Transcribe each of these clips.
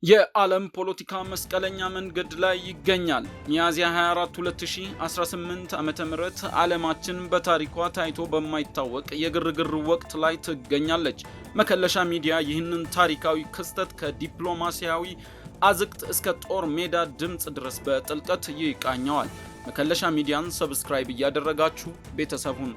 የዓለም ፖለቲካ መስቀለኛ መንገድ ላይ ይገኛል። ሚያዝያ 24 2018 ዓ.ም ዓለማችን በታሪኳ ታይቶ በማይታወቅ የግርግር ወቅት ላይ ትገኛለች። መከለሻ ሚዲያ ይህንን ታሪካዊ ክስተት ከዲፕሎማሲያዊ አዝቅት እስከ ጦር ሜዳ ድምጽ ድረስ በጥልቀት ይቃኘዋል። መከለሻ ሚዲያን ሰብስክራይብ እያደረጋችሁ ቤተሰብ ሁኑ።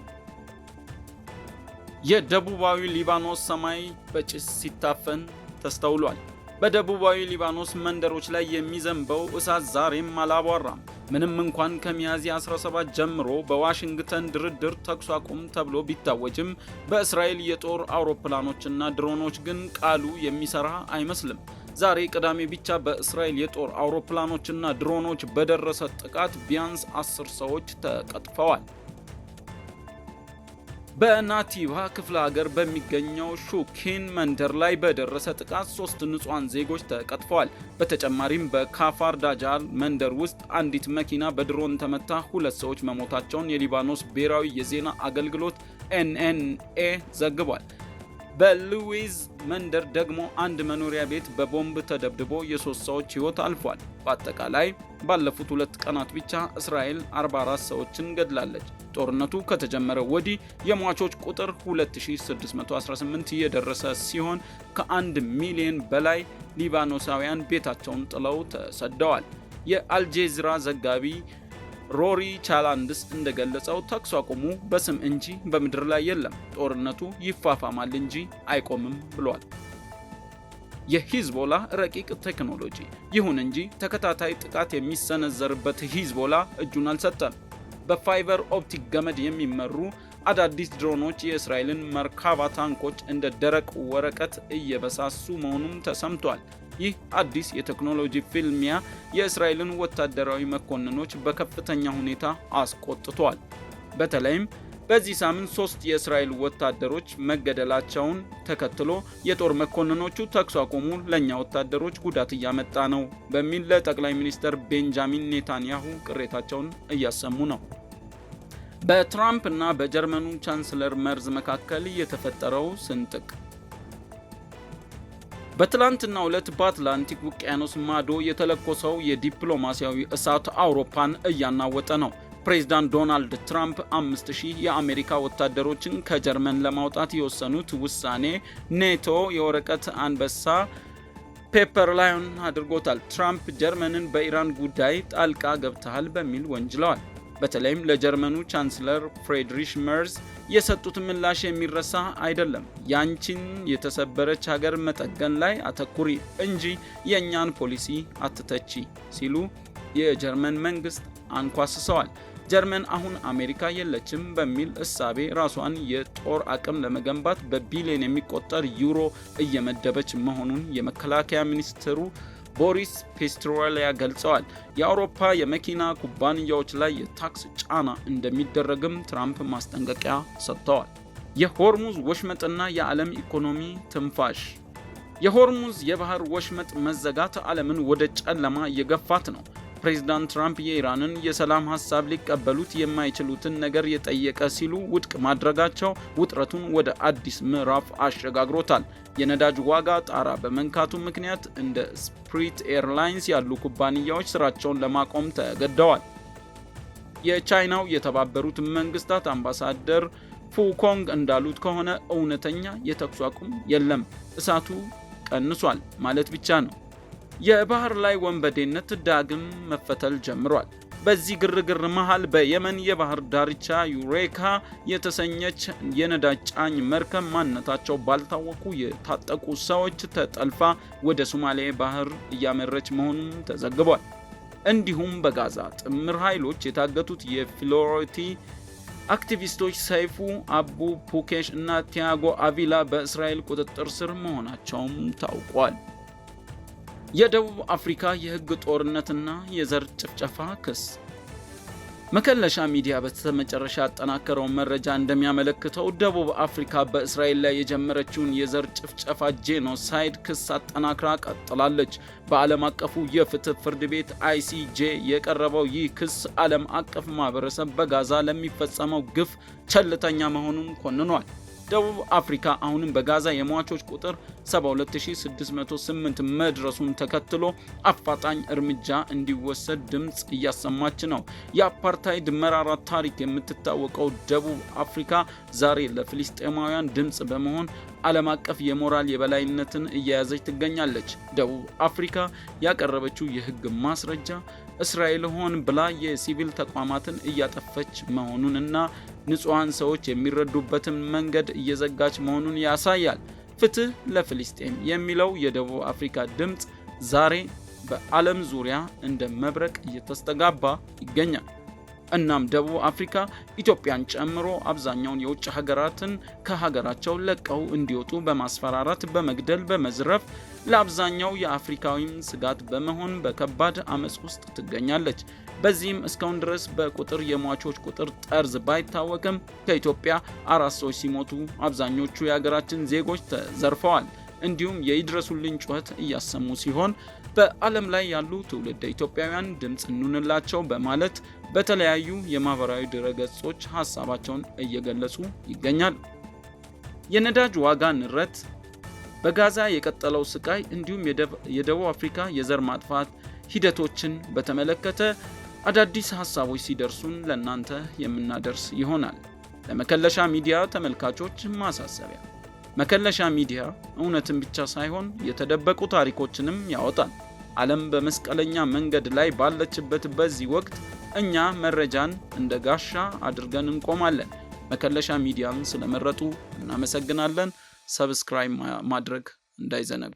የደቡባዊ ሊባኖስ ሰማይ በጭስ ሲታፈን ተስተውሏል። በደቡባዊ ሊባኖስ መንደሮች ላይ የሚዘንበው እሳት ዛሬም አላባራም። ምንም እንኳን ከሚያዝያ 17 ጀምሮ በዋሽንግተን ድርድር ተኩስ አቁም ተብሎ ቢታወጅም በእስራኤል የጦር አውሮፕላኖችና ድሮኖች ግን ቃሉ የሚሰራ አይመስልም። ዛሬ ቅዳሜ ብቻ በእስራኤል የጦር አውሮፕላኖችና ድሮኖች በደረሰ ጥቃት ቢያንስ 10 ሰዎች ተቀጥፈዋል። በናቲባ ክፍለ ሀገር በሚገኘው ሹኪን መንደር ላይ በደረሰ ጥቃት 3 ንጹሃን ዜጎች ተቀጥፈዋል። በተጨማሪም በካፋር ዳጃል መንደር ውስጥ አንዲት መኪና በድሮን ተመታ 2 ሰዎች መሞታቸውን የሊባኖስ ብሔራዊ የዜና አገልግሎት ኤንኤንኤ ዘግቧል። በሉዊዝ መንደር ደግሞ አንድ መኖሪያ ቤት በቦምብ ተደብድቦ የ3 ሰዎች ሕይወት አልፏል። በአጠቃላይ ባለፉት 2 ቀናት ብቻ እስራኤል 44 ሰዎችን ገድላለች። ጦርነቱ ከተጀመረ ወዲህ የሟቾች ቁጥር 2618 የደረሰ ሲሆን ከ1 ሚሊዮን በላይ ሊባኖሳውያን ቤታቸውን ጥለው ተሰደዋል። የአልጄዚራ ዘጋቢ ሮሪ ቻላንድስ እንደገለጸው ተኩስ አቁሙ በስም እንጂ በምድር ላይ የለም፣ ጦርነቱ ይፋፋማል እንጂ አይቆምም ብሏል። የሂዝቦላ ረቂቅ ቴክኖሎጂ። ይሁን እንጂ ተከታታይ ጥቃት የሚሰነዘርበት ሂዝቦላ እጁን አልሰጠም። በፋይበር ኦፕቲክ ገመድ የሚመሩ አዳዲስ ድሮኖች የእስራኤልን መርካባ ታንኮች እንደ ደረቅ ወረቀት እየበሳሱ መሆኑም ተሰምቷል። ይህ አዲስ የቴክኖሎጂ ፍልሚያ የእስራኤልን ወታደራዊ መኮንኖች በከፍተኛ ሁኔታ አስቆጥቷል። በተለይም በዚህ ሳምንት 3 የእስራኤል ወታደሮች መገደላቸውን ተከትሎ የጦር መኮንኖቹ ተኩስ አቁሙ ለኛ ወታደሮች ጉዳት እያመጣ ነው በሚል ለጠቅላይ ሚኒስትር ቤንጃሚን ኔታንያሁ ቅሬታቸውን እያሰሙ ነው። በትራምፕ እና በጀርመኑ ቻንስለር መርዝ መካከል የተፈጠረው ስንጥቅ። በትላንትናው ዕለት በአትላንቲክ ውቅያኖስ ማዶ የተለኮሰው የዲፕሎማሲያዊ እሳት አውሮፓን እያናወጠ ነው። ፕሬዝዳንት ዶናልድ ትራምፕ 5000 የአሜሪካ ወታደሮችን ከጀርመን ለማውጣት የወሰኑት ውሳኔ ኔቶ የወረቀት አንበሳ ፔፐር ላዮን አድርጎታል። ትራምፕ ጀርመንን በኢራን ጉዳይ ጣልቃ ገብተሃል በሚል ወንጅለዋል። በተለይም ለጀርመኑ ቻንስለር ፍሬድሪሽ መርዝ የሰጡት ምላሽ የሚረሳ አይደለም። ያንቺን የተሰበረች ሀገር መጠገን ላይ አተኩሪ እንጂ የእኛን ፖሊሲ አትተቺ ሲሉ የጀርመን መንግስት አንኳስሰዋል። ጀርመን አሁን አሜሪካ የለችም በሚል እሳቤ ራሷን የጦር አቅም ለመገንባት በቢሊዮን የሚቆጠር ዩሮ እየመደበች መሆኑን የመከላከያ ሚኒስትሩ ቦሪስ ፒስቶሪያ ገልጸዋል። የአውሮፓ የመኪና ኩባንያዎች ላይ የታክስ ጫና እንደሚደረግም ትራምፕ ማስጠንቀቂያ ሰጥተዋል። የሆርሙዝ ወሽመጥና የዓለም ኢኮኖሚ ትንፋሽ። የሆርሙዝ የባህር ወሽመጥ መዘጋት ዓለምን ወደ ጨለማ እየገፋት ነው። ፕሬዝዳንት ትራምፕ የኢራንን የሰላም ሐሳብ ሊቀበሉት የማይችሉትን ነገር የጠየቀ ሲሉ ውድቅ ማድረጋቸው ውጥረቱን ወደ አዲስ ምዕራፍ አሸጋግሮታል። የነዳጅ ዋጋ ጣራ በመንካቱ ምክንያት እንደ ስፕሪት ኤርላይንስ ያሉ ኩባንያዎች ስራቸውን ለማቆም ተገደዋል። የቻይናው የተባበሩት መንግስታት አምባሳደር ፉኮንግ እንዳሉት ከሆነ እውነተኛ የተኩስ አቁም የለም፣ እሳቱ ቀንሷል ማለት ብቻ ነው። የባህር ላይ ወንበዴነት ዳግም መፈተል ጀምሯል። በዚህ ግርግር መሃል በየመን የባህር ዳርቻ ዩሬካ የተሰኘች የነዳጅ ጫኝ መርከብ ማንነታቸው ባልታወቁ የታጠቁ ሰዎች ተጠልፋ ወደ ሶማሊያ ባህር እያመረች መሆኑን ተዘግቧል። እንዲሁም በጋዛ ጥምር ኃይሎች የታገቱት የፊሎሪቲ አክቲቪስቶች ሰይፉ አቡ ፑኬሽ እና ቲያጎ አቪላ በእስራኤል ቁጥጥር ስር መሆናቸውም ታውቋል። የደቡብ አፍሪካ የህግ ጦርነትና የዘር ጭፍጨፋ ክስ። መከለሻ ሚዲያ በስተመጨረሻ ያጠናከረው መረጃ እንደሚያመለክተው ደቡብ አፍሪካ በእስራኤል ላይ የጀመረችውን የዘር ጭፍጨፋ ጄኖሳይድ ክስ አጠናክራ ቀጥላለች። በዓለም አቀፉ የፍትህ ፍርድ ቤት ICJ የቀረበው ይህ ክስ ዓለም አቀፍ ማህበረሰብ በጋዛ ለሚፈጸመው ግፍ ቸልተኛ መሆኑን ኮንኗል። ደቡብ አፍሪካ አሁንም በጋዛ የሟቾች ቁጥር 72608 መድረሱን ተከትሎ አፋጣኝ እርምጃ እንዲወሰድ ድምጽ እያሰማች ነው። የአፓርታይድ መራራ ታሪክ የምትታወቀው ደቡብ አፍሪካ ዛሬ ለፍልስጤማውያን ድምጽ በመሆን ዓለም አቀፍ የሞራል የበላይነትን እየያዘች ትገኛለች። ደቡብ አፍሪካ ያቀረበችው የህግ ማስረጃ እስራኤል ሆን ብላ የሲቪል ተቋማትን እያጠፈች መሆኑንና ንጹሃን ሰዎች የሚረዱበትን መንገድ እየዘጋች መሆኑን ያሳያል። ፍትህ ለፍልስጤም የሚለው የደቡብ አፍሪካ ድምጽ ዛሬ በዓለም ዙሪያ እንደ መብረቅ እየተስተጋባ ይገኛል። እናም ደቡብ አፍሪካ ኢትዮጵያን ጨምሮ አብዛኛውን የውጭ ሀገራትን ከሀገራቸው ለቀው እንዲወጡ በማስፈራራት፣ በመግደል፣ በመዝረፍ ለአብዛኛው የአፍሪካዊም ስጋት በመሆን በከባድ አመጽ ውስጥ ትገኛለች። በዚህም እስካሁን ድረስ በቁጥር የሟቾች ቁጥር ጠርዝ ባይታወቅም ከኢትዮጵያ 4 ሰዎች ሲሞቱ አብዛኞቹ የሀገራችን ዜጎች ተዘርፈዋል። እንዲሁም የይድረሱልኝ ጩኸት እያሰሙ ሲሆን በዓለም ላይ ያሉ ትውልደ ኢትዮጵያውያን ድምጽ እንሁንላቸው በማለት በተለያዩ የማህበራዊ ድረገጾች ሐሳባቸውን እየገለጹ ይገኛሉ። የነዳጅ ዋጋ ንረት፣ በጋዛ የቀጠለው ስቃይ እንዲሁም የደቡብ አፍሪካ የዘር ማጥፋት ሂደቶችን በተመለከተ አዳዲስ ሐሳቦች ሲደርሱን ለእናንተ የምናደርስ ይሆናል። ለመከለሻ ሚዲያ ተመልካቾች ማሳሰቢያ፣ መከለሻ ሚዲያ እውነትን ብቻ ሳይሆን የተደበቁ ታሪኮችንም ያወጣል። ዓለም በመስቀለኛ መንገድ ላይ ባለችበት በዚህ ወቅት እኛ መረጃን እንደ ጋሻ አድርገን እንቆማለን። መከለሻ ሚዲያን ስለመረጡ እናመሰግናለን። ሰብስክራይብ ማድረግ እንዳይዘነጉ።